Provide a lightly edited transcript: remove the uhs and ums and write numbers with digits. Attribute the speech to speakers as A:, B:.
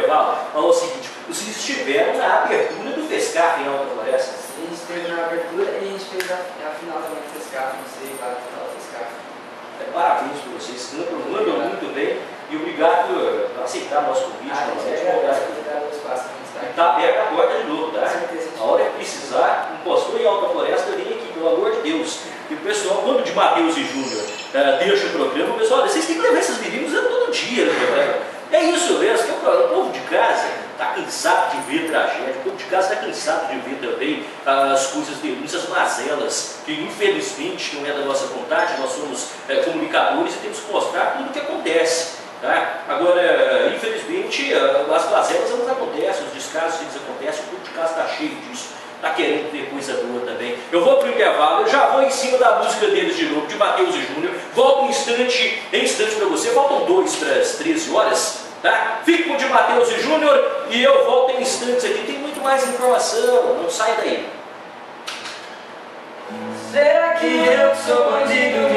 A: intervalo, falou o seguinte: vocês estiveram na abertura do FESCAF em Alta Floresta?
B: A gente esteve na abertura e a gente fez a final também do FESCAF, não sei, lá a final do FESCAF.
A: Parabéns para vocês, mandam muito bem e obrigado por aceitar nosso convite. Está aberta a porta de novo, tá? A hora que precisar, não postou em Alta Floresta, vem aqui, pelo amor de Deus. E o pessoal, quando de Matheus e Júnior deixa o programa, o pessoal, vocês têm que levar esses meninos todo dia no programa. É isso mesmo, que o povo de casa está cansado de ver tragédia, o povo de casa está cansado de ver também as coisas denúncias, as mazelas, que infelizmente não é da nossa vontade, nós somos comunicadores e temos que mostrar tudo o que acontece. Tá? Agora, infelizmente, as mazelas elas acontecem, os descasos eles acontecem, o povo de casa está cheio disso, está querendo ter coisa boa também. Eu vou para o intervalo, eu já vou em cima da música deles de novo, de Matheus e Júnior, volto em instante para você, faltam 2 para as 13 horas. Tá? Fique com o de Matheus e Júnior e eu volto em instantes aqui, tem muito mais informação, não saia daí.
B: Será que eu sou bandido?